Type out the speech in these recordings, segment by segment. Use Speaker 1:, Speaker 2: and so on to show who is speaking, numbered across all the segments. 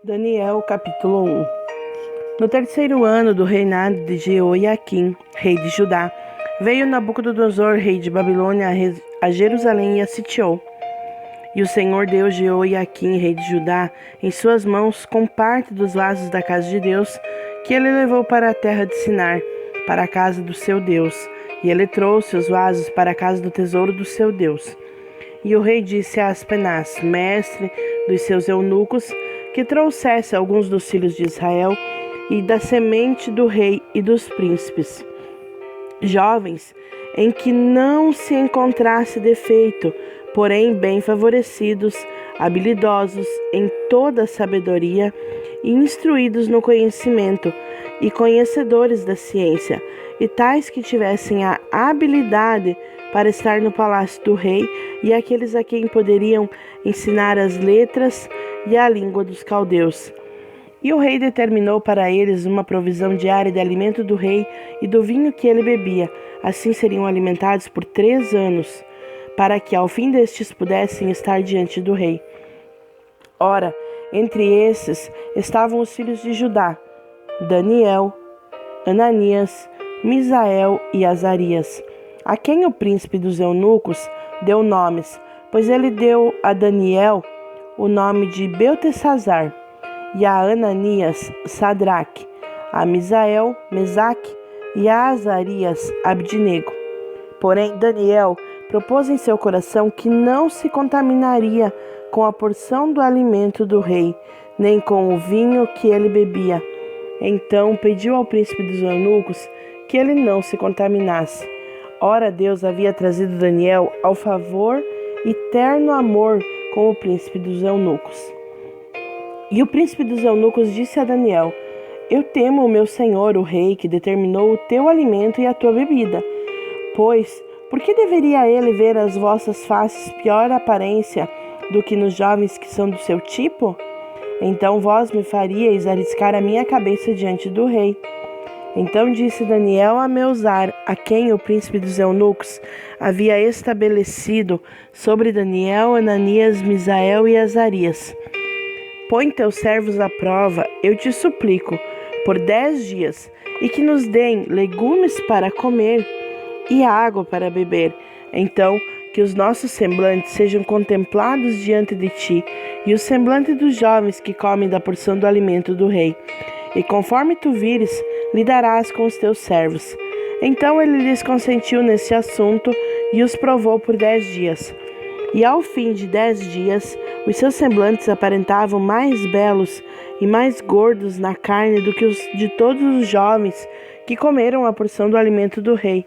Speaker 1: Daniel, capítulo 1. No terceiro ano do reinado de Jeoiaquim, rei de Judá, veio Nabucodonosor, rei de Babilônia, a Jerusalém e a sitiou. E o Senhor deu Jeoiaquim, rei de Judá, em suas mãos com parte dos vasos da casa de Deus, que ele levou para a terra de Sinar, para a casa do seu Deus. E ele trouxe os vasos para a casa do tesouro do seu Deus. E o rei disse a Aspenaz, mestre dos seus eunucos, que trouxesse alguns dos filhos de Israel e da semente do rei e dos príncipes, jovens, em que não se encontrasse defeito, porém bem favorecidos, habilidosos em toda a sabedoria e instruídos no conhecimento e conhecedores da ciência, e tais que tivessem a habilidade para estar no palácio do rei, e aqueles a quem poderiam ensinar as letras e a língua dos caldeus. E o rei determinou para eles uma provisão diária de alimento do rei e do vinho que ele bebia. Assim seriam alimentados por 3 anos, para que ao fim destes pudessem estar diante do rei. Ora, entre esses estavam os filhos de Judá, Daniel, Ananias, Misael e Azarias, a quem o príncipe dos eunucos deu nomes, pois ele deu a Daniel o nome de Beltesazar, e a Ananias, Sadraque, a Misael, Mesaque, e a Azarias, Abdinego. Porém, Daniel propôs em seu coração que não se contaminaria com a porção do alimento do rei, nem com o vinho que ele bebia. Então pediu ao príncipe dos eunucos que ele não se contaminasse. Ora, Deus havia trazido Daniel ao favor e terno amor com o príncipe dos eunucos. E o príncipe dos eunucos disse a Daniel: Eu temo o meu senhor, o rei, que determinou o teu alimento e a tua bebida. Pois, por que deveria ele ver as vossas faces pior aparência do que nos jovens que são do seu tipo? Então vós me faríeis arriscar a minha cabeça diante do rei. Então disse Daniel a Melzar, a quem o príncipe dos eunucos havia estabelecido sobre Daniel, Ananias, Misael e Azarias: Põe teus servos à prova, eu te suplico, por 10 dias, e que nos deem legumes para comer e água para beber. Então, que os nossos semblantes sejam contemplados diante de ti, e o semblante dos jovens que comem da porção do alimento do rei. E conforme tu vires, lidarás com os teus servos. Então ele lhes consentiu nesse assunto e os provou por 10 dias. E ao fim de 10 dias, os seus semblantes aparentavam mais belos e mais gordos na carne do que os de todos os jovens que comeram a porção do alimento do rei.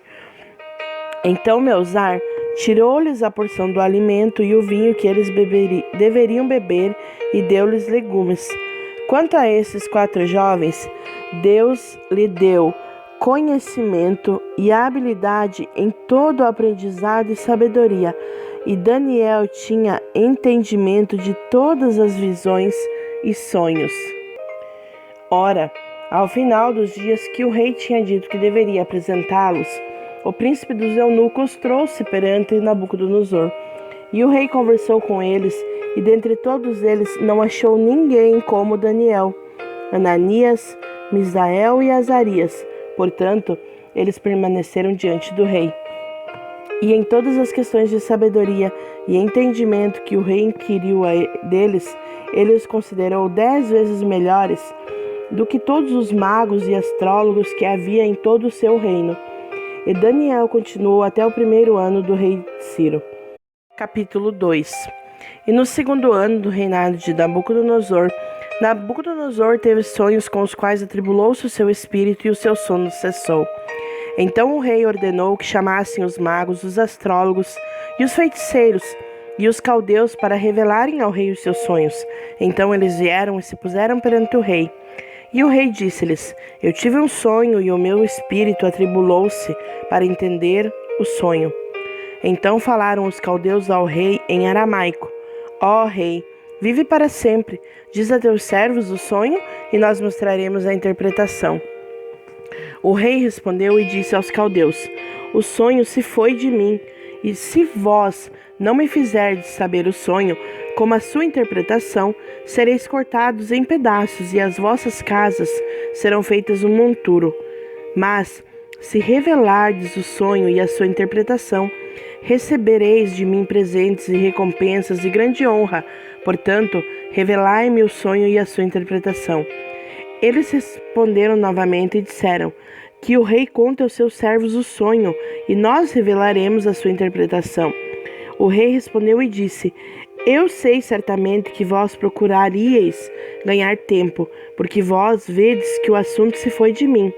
Speaker 1: Então Melzar tirou-lhes a porção do alimento e o vinho que eles deveriam beber e deu-lhes legumes. Quanto a esses 4 jovens, Deus lhe deu conhecimento e habilidade em todo o aprendizado e sabedoria, e Daniel tinha entendimento de todas as visões e sonhos. Ora, ao final dos dias que o rei tinha dito que deveria apresentá-los, o príncipe dos eunucos trouxe perante Nabucodonosor. E o rei conversou com eles, e dentre todos eles não achou ninguém como Daniel, Ananias, Misael e Azarias. Portanto, eles permaneceram diante do rei. E em todas as questões de sabedoria e entendimento que o rei inquiriu deles, ele os considerou 10 vezes melhores do que todos os magos e astrólogos que havia em todo o seu reino. E Daniel continuou até o 1º ano do rei Ciro. Capítulo 2. E no 2º ano do reinado de Nabucodonosor, Nabucodonosor teve sonhos com os quais atribulou-se o seu espírito e o seu sono cessou. Então o rei ordenou que chamassem os magos, os astrólogos e os feiticeiros e os caldeus para revelarem ao rei os seus sonhos. Então eles vieram e se puseram perante o rei. E o rei disse-lhes: Eu tive um sonho e o meu espírito atribulou-se para entender o sonho. Então falaram os caldeus ao rei em aramaico: Ó rei, vive para sempre. Diz a teus servos o sonho e nós mostraremos a interpretação. O rei respondeu e disse aos caldeus: O sonho se foi de mim, e se vós não me fizerdes saber o sonho, como a sua interpretação, sereis cortados em pedaços, e as vossas casas serão feitas um monturo. Mas, se revelardes o sonho e a sua interpretação, recebereis de mim presentes e recompensas de grande honra. Portanto, revelai-me o sonho e a sua interpretação. Eles responderam novamente e disseram: que o rei conte aos seus servos o sonho, e nós revelaremos a sua interpretação. O rei respondeu e disse: eu sei certamente que vós procuraríeis ganhar tempo, porque vós vedes que o assunto se foi de mim.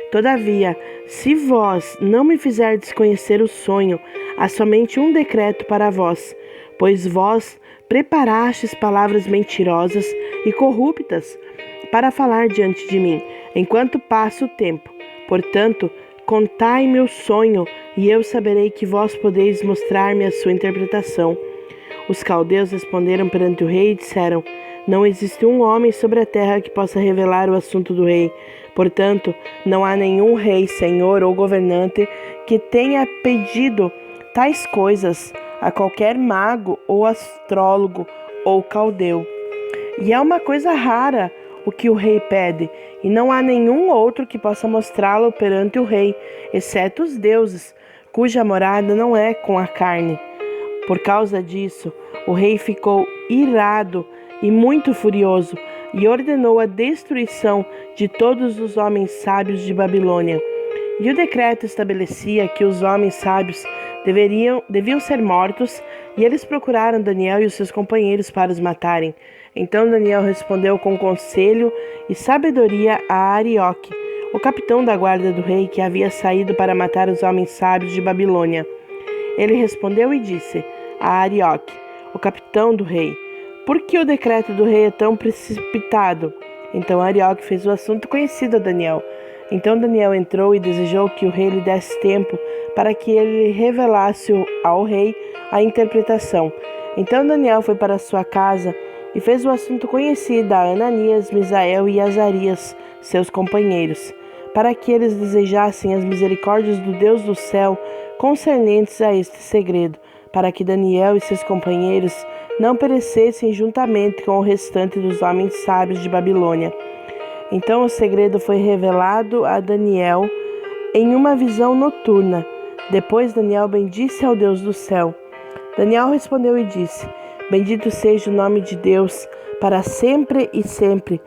Speaker 1: Todavia, se vós não me fizerdes conhecer o sonho, há somente um decreto para vós, pois vós preparastes palavras mentirosas e corruptas para falar diante de mim, enquanto passa o tempo. Portanto, contai-me o sonho, e eu saberei que vós podeis mostrar-me a sua interpretação. Os caldeus responderam perante o rei e disseram: não existe um homem sobre a terra que possa revelar o assunto do rei. Portanto, não há nenhum rei, senhor ou governante que tenha pedido tais coisas a qualquer mago ou astrólogo ou caldeu. E é uma coisa rara o que o rei pede, e não há nenhum outro que possa mostrá-lo perante o rei, exceto os deuses, cuja morada não é com a carne. Por causa disso, o rei ficou irado e muito furioso, e ordenou a destruição de todos os homens sábios de Babilônia. E o decreto estabelecia que os homens sábios deviam ser mortos, e eles procuraram Daniel e os seus companheiros para os matarem. Então Daniel respondeu com conselho e sabedoria a Arioque, o capitão da guarda do rei, que havia saído para matar os homens sábios de Babilônia. Ele respondeu e disse a Arioque, o capitão do rei: por que o decreto do rei é tão precipitado? Então Arioque fez o assunto conhecido a Daniel. Então Daniel entrou e desejou que o rei lhe desse tempo para que ele revelasse ao rei a interpretação. Então Daniel foi para sua casa e fez o assunto conhecido a Ananias, Misael e Azarias, seus companheiros, para que eles desejassem as misericórdias do Deus do céu concernentes a este segredo, para que Daniel e seus companheiros não perecessem juntamente com o restante dos homens sábios de Babilônia. Então o segredo foi revelado a Daniel em uma visão noturna. Depois Daniel bendisse ao Deus do céu. Daniel respondeu e disse: bendito seja o nome de Deus para sempre e sempre,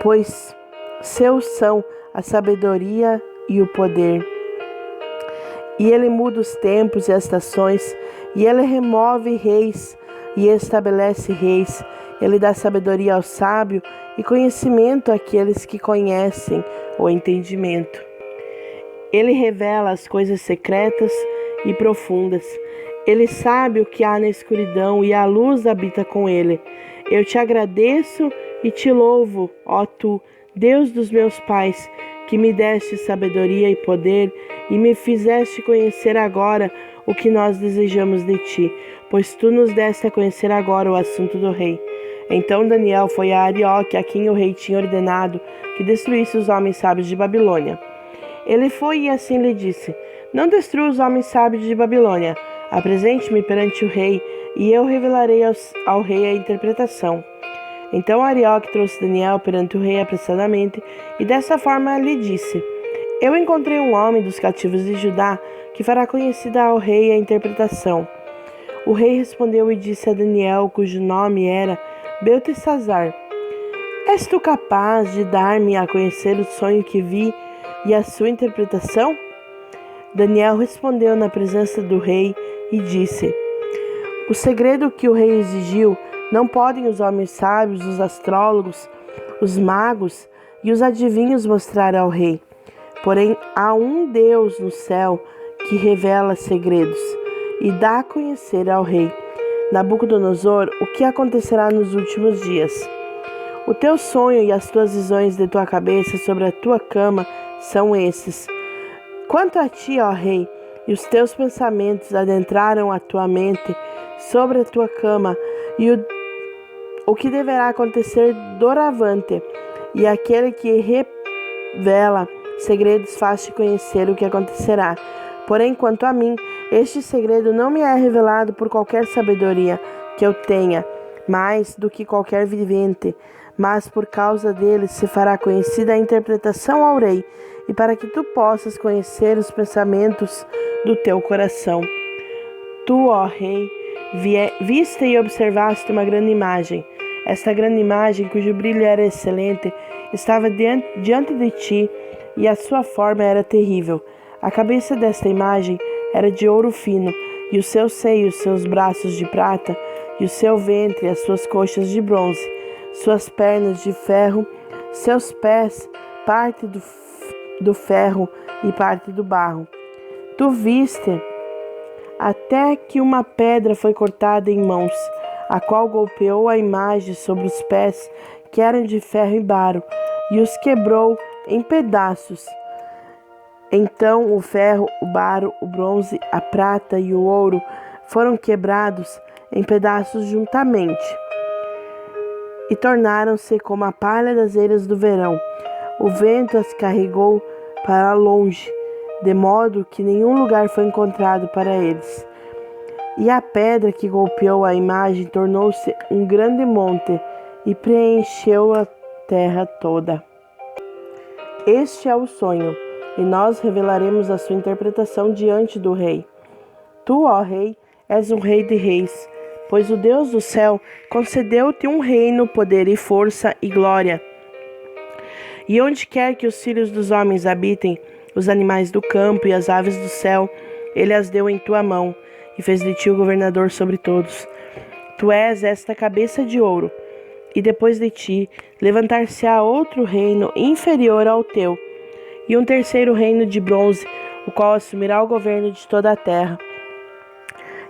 Speaker 1: pois seus são a sabedoria e o poder. E ele muda os tempos e as estações, e ele remove reis e estabelece reis. Ele dá sabedoria ao sábio e conhecimento àqueles que conhecem o entendimento. Ele revela as coisas secretas e profundas. Ele sabe o que há na escuridão, e a luz habita com ele. Eu te agradeço e te louvo, ó tu, Deus dos meus pais, que me deste sabedoria e poder, e me fizeste conhecer agora o que nós desejamos de ti, pois tu nos deste a conhecer agora o assunto do rei. Então Daniel foi a Arioque, a quem o rei tinha ordenado que destruísse os homens sábios de Babilônia. Ele foi e assim lhe disse: não destrua os homens sábios de Babilônia. Apresente-me perante o rei, e eu revelarei ao rei a interpretação. Então Arioque trouxe Daniel perante o rei apressadamente, e dessa forma lhe disse: eu encontrei um homem dos cativos de Judá, que fará conhecida ao rei a interpretação. O rei respondeu e disse a Daniel, cujo nome era Beltesazar: és tu capaz de dar-me a conhecer o sonho que vi e a sua interpretação? Daniel respondeu na presença do rei e disse: o segredo que o rei exigiu não podem os homens sábios, os astrólogos, os magos e os adivinhos mostrar ao rei. Porém, há um Deus no céu que revela segredos e dá a conhecer ao rei Nabucodonosor o que acontecerá nos últimos dias. O teu sonho e as tuas visões de tua cabeça sobre a tua cama são esses. Quanto a ti, ó rei, e os teus pensamentos adentraram a tua mente sobre a tua cama, e o que deverá acontecer doravante, e aquele que revela segredos faz-te conhecer o que acontecerá. Porém, quanto a mim, este segredo não me é revelado por qualquer sabedoria que eu tenha, mais do que qualquer vivente, mas por causa deles se fará conhecida a interpretação ao rei, e para que tu possas conhecer os pensamentos do teu coração. Tu, ó rei, viste e observaste uma grande imagem. Esta grande imagem, cujo brilho era excelente, estava diante de ti, e a sua forma era terrível. A cabeça desta imagem era de ouro fino, e os seus seios, seus braços de prata, e o seu ventre, as suas coxas de bronze, suas pernas de ferro, seus pés, parte do ferro e parte do barro. Tu viste até que uma pedra foi cortada em mãos, a qual golpeou a imagem sobre os pés, que eram de ferro e barro, e os quebrou em pedaços. Então o ferro, o barro, o bronze, a prata e o ouro foram quebrados em pedaços juntamente, e tornaram-se como a palha das eiras do verão. O vento as carregou para longe, de modo que nenhum lugar foi encontrado para eles. E a pedra que golpeou a imagem tornou-se um grande monte e preencheu a terra toda. Este é o sonho, e nós revelaremos a sua interpretação diante do rei. Tu, ó rei, és um rei de reis, pois o Deus do céu concedeu-te um reino, poder e força e glória. E onde quer que os filhos dos homens habitem, os animais do campo e as aves do céu, ele as deu em tua mão, e fez de ti o governador sobre todos. Tu és esta cabeça de ouro, e depois de ti levantar-se-á outro reino inferior ao teu, e um terceiro reino de bronze, o qual assumirá o governo de toda a terra.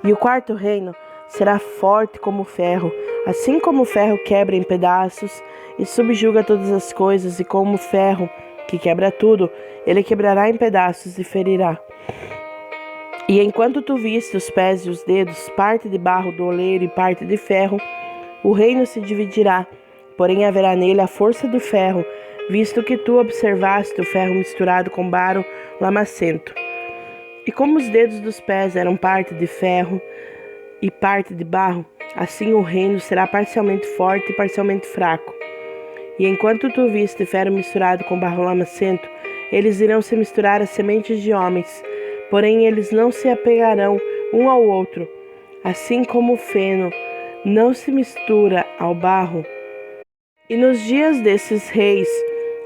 Speaker 1: E o quarto reino será forte como o ferro, assim como o ferro quebra em pedaços e subjuga todas as coisas, e como o ferro que quebra tudo, ele quebrará em pedaços e ferirá. E enquanto tu viste os pés e os dedos, parte de barro do oleiro e parte de ferro, o reino se dividirá, porém haverá nele a força do ferro, visto que tu observaste o ferro misturado com barro lamacento. E como os dedos dos pés eram parte de ferro e parte de barro, assim o reino será parcialmente forte e parcialmente fraco. E enquanto tu viste ferro misturado com barro lamacento, eles irão se misturar às sementes de homens, porém eles não se apegarão um ao outro, assim como o feno não se mistura ao barro. E nos dias desses reis,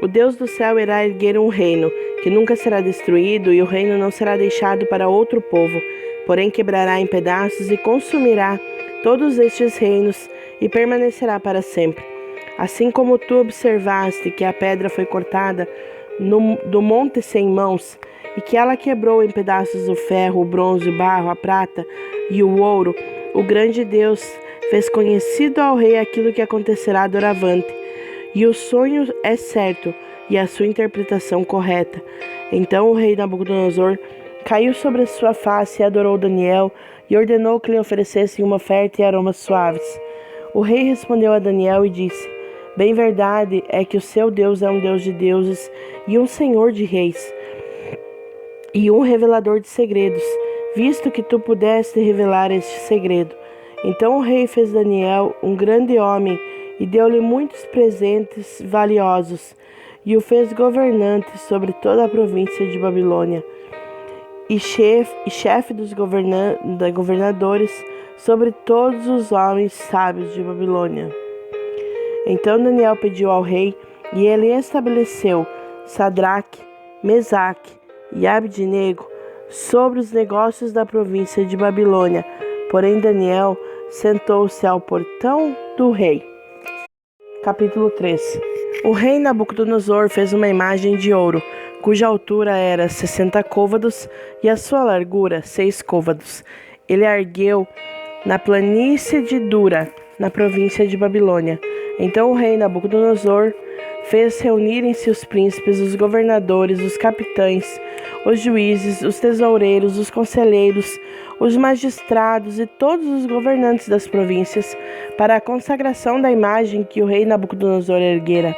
Speaker 1: o Deus do céu irá erguer um reino, que nunca será destruído, e o reino não será deixado para outro povo, porém quebrará em pedaços e consumirá todos estes reinos, e permanecerá para sempre. Assim como tu observaste que a pedra foi cortada do monte sem mãos, e que ela quebrou em pedaços o ferro, o bronze, o barro, a prata e o ouro, o grande Deus fez conhecido ao rei aquilo que acontecerá doravante. E o sonho é certo, e a sua interpretação correta. Então o rei Nabucodonosor caiu sobre a sua face e adorou Daniel, e ordenou que lhe oferecessem uma oferta e aromas suaves. O rei respondeu a Daniel e disse: Bem verdade é que o seu Deus é um Deus de deuses e um Senhor de reis, e um revelador de segredos, visto que tu pudeste revelar este segredo. Então o rei fez Daniel um grande homem, e deu-lhe muitos presentes valiosos, e o fez governante sobre toda a província de Babilônia, e chefe dos governadores sobre todos os homens sábios de Babilônia. Então Daniel pediu ao rei, e ele estabeleceu Sadraque, Mesaque e Abdinego sobre os negócios da província de Babilônia. Porém Daniel sentou-se ao portão do rei. Capítulo 3. O rei Nabucodonosor fez uma imagem de ouro, cuja altura era 60 côvados e a sua largura 6 côvados. Ele a ergueu na planície de Dura, na província de Babilônia. Então o rei Nabucodonosor fez reunirem-se os príncipes, os governadores, os capitães, os juízes, os tesoureiros, os conselheiros, os magistrados e todos os governantes das províncias para a consagração da imagem que o rei Nabucodonosor erguera.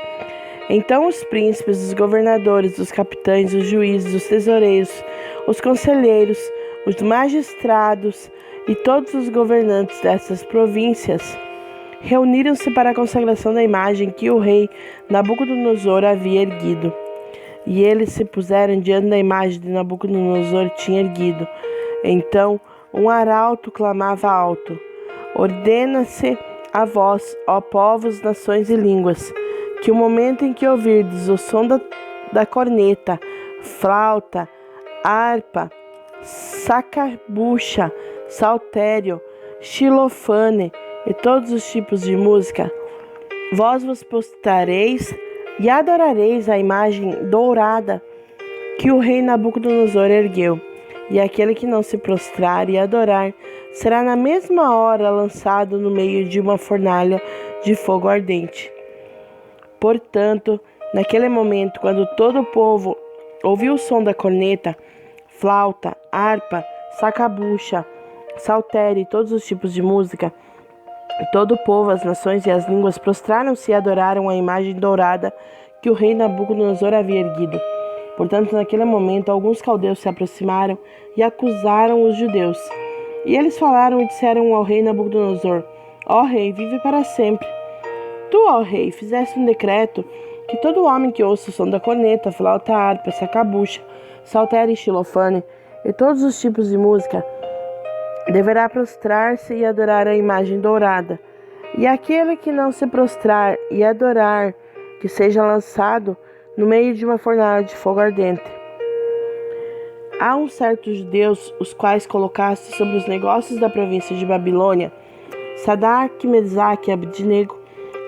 Speaker 1: Então os príncipes, os governadores, os capitães, os juízes, os tesoureiros, os conselheiros, os magistrados e todos os governantes dessas províncias reuniram-se para a consagração da imagem que o rei Nabucodonosor havia erguido. E eles se puseram diante da imagem de Nabucodonosor tinha erguido. Então um arauto clamava alto: ordena-se a vós, ó povos, nações e línguas, que o momento em que ouvirdes o som da corneta, flauta, harpa, sacabucha, saltério, xilofane e todos os tipos de música, vós vos postrareis e adorareis a imagem dourada que o rei Nabucodonosor ergueu. E aquele que não se prostrar e adorar será na mesma hora lançado no meio de uma fornalha de fogo ardente. Portanto, naquele momento, quando todo o povo ouviu o som da corneta, flauta, harpa, sacabucha, saltério e todos os tipos de música, todo o povo, as nações e as línguas prostraram-se e adoraram a imagem dourada que o rei Nabucodonosor havia erguido. Portanto, naquele momento, alguns caldeus se aproximaram e acusaram os judeus. E eles falaram e disseram ao rei Nabucodonosor: ó rei, vive para sempre. Tu, ó rei, fizeste um decreto que todo homem que ouça o som da corneta, flauta, harpa, sacabucha, saltério e xilofane e todos os tipos de música deverá prostrar-se e adorar a imagem dourada. E aquele que não se prostrar e adorar, que seja lançado no meio de uma fornalha de fogo ardente. Há uns certos judeus, os quais colocaste sobre os negócios da província de Babilônia, Sadraque, Mesaque e Abednego.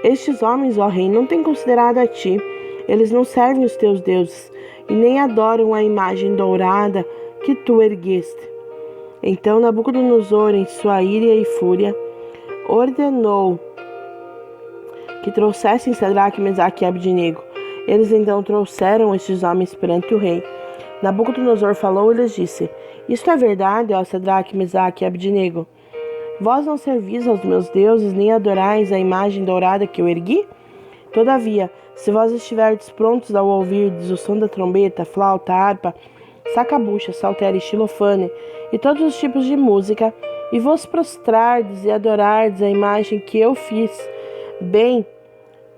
Speaker 1: Estes homens, ó rei, não têm considerado a ti. Eles não servem os teus deuses e nem adoram a imagem dourada que tu ergueste. Então Nabucodonosor, em sua ira e fúria, ordenou que trouxessem Sadraque, Mesaque e Abednego. Eles então trouxeram estes homens perante o rei. Nabucodonosor falou e lhes disse: isto é verdade, ó Sadraque, Mesaque e Abednego. Vós não servis aos meus deuses, nem adorais a imagem dourada que eu ergui? Todavia, se vós estiverdes prontos ao ouvirdes o som da trombeta, flauta, harpa, sacabucha, saltério e xilofane e todos os tipos de música, e vos prostrardes e adorardes a imagem que eu fiz, bem,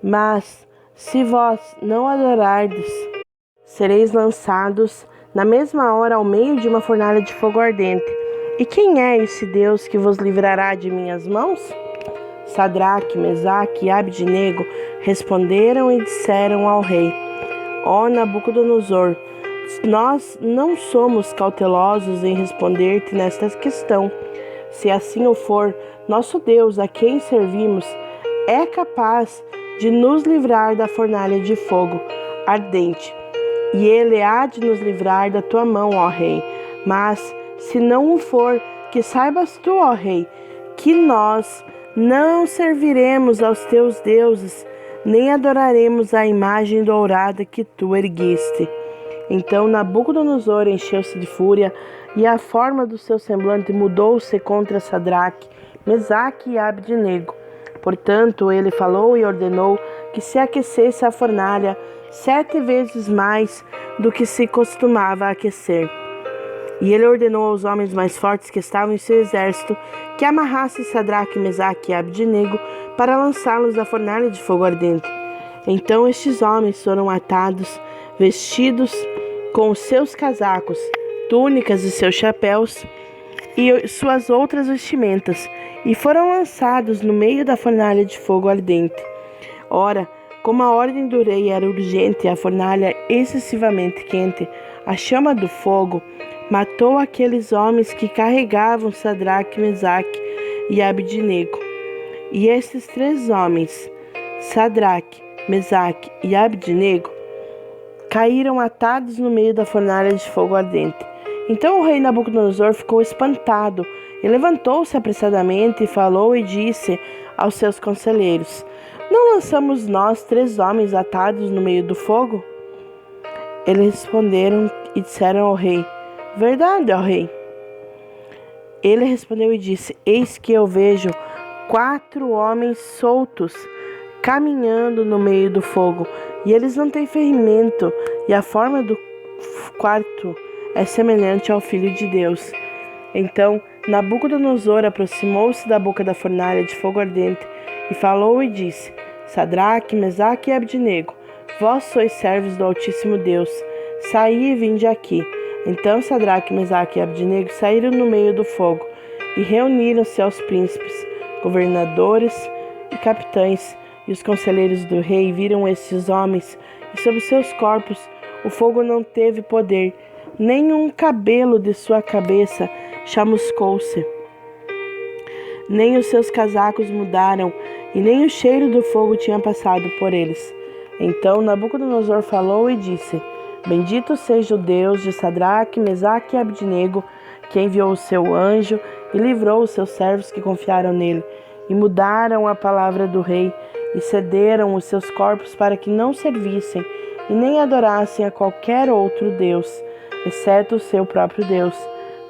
Speaker 1: mas se vós não adorardes, sereis lançados na mesma hora ao meio de uma fornalha de fogo ardente. E quem é esse Deus que vos livrará de minhas mãos? Sadraque, Mesaque e Abednego responderam e disseram ao rei: ó Nabucodonosor, nós não somos cautelosos em responder-te nesta questão. Se assim o for, nosso Deus, a quem servimos, é capaz de nos livrar da fornalha de fogo ardente, e ele há de nos livrar da tua mão, ó rei. Mas, se não o for, que saibas tu, ó rei, que nós não serviremos aos teus deuses, nem adoraremos a imagem dourada que tu ergueste. Então Nabucodonosor encheu-se de fúria, e a forma do seu semblante mudou-se contra Sadraque, Mesaque e Abednego. Portanto, ele falou e ordenou que se aquecesse a fornalha 7 vezes mais do que se costumava aquecer. E ele ordenou aos homens mais fortes que estavam em seu exército que amarrassem Sadraque, Mesaque e Abednego para lançá-los à fornalha de fogo ardente. Então estes homens foram atados, vestidos com os seus casacos, túnicas e seus chapéus e suas outras vestimentas, e foram lançados no meio da fornalha de fogo ardente. Ora, como a ordem do rei era urgente e a fornalha excessivamente quente, a chama do fogo matou aqueles homens que carregavam Sadraque, Mesaque e Abednego. E esses 3 homens, Sadraque, Mesaque e Abednego, caíram atados no meio da fornalha de fogo ardente. Então o rei Nabucodonosor ficou espantado e levantou-se apressadamente e falou e disse aos seus conselheiros: não lançamos nós 3 homens atados no meio do fogo? Eles responderam e disseram ao rei: verdade, ó rei. Ele respondeu e disse: eis que eu vejo 4 homens soltos caminhando no meio do fogo, e eles não têm ferimento, e a forma do quarto é semelhante ao Filho de Deus. Então Nabucodonosor aproximou-se da boca da fornalha de fogo ardente E falou e disse: Sadraque, Mesaque e Abdinego, vós sois servos do Altíssimo Deus, saí e vinde aqui. Então Sadraque, Mesaque e Abdinego saíram no meio do fogo e reuniram-se aos príncipes, governadores e capitães. E os conselheiros do rei viram estes homens, e sobre seus corpos o fogo não teve poder, nem um cabelo de sua cabeça chamuscou-se, nem os seus casacos mudaram, e nem o cheiro do fogo tinha passado por eles. Então Nabucodonosor falou e disse: Bendito seja o Deus de Sadraque, Mesaque e Abdinego, que enviou o seu anjo e livrou os seus servos que confiaram nele, e mudaram a palavra do rei, e cederam os seus corpos para que não servissem e nem adorassem a qualquer outro Deus, exceto o seu próprio Deus.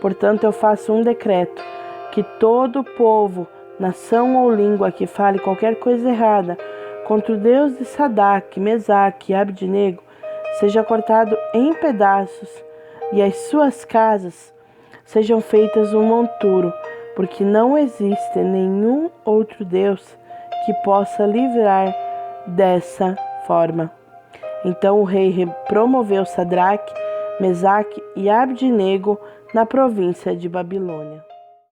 Speaker 1: Portanto, eu faço um decreto, que todo povo, nação ou língua que fale qualquer coisa errada contra o Deus de Sadraque, Mesaque e Abdinego, seja cortado em pedaços, e as suas casas sejam feitas um monturo, porque não existe nenhum outro Deus que possa livrar dessa forma. Então o rei promoveu Sadraque, Mesaque e Abdinego na província de Babilônia.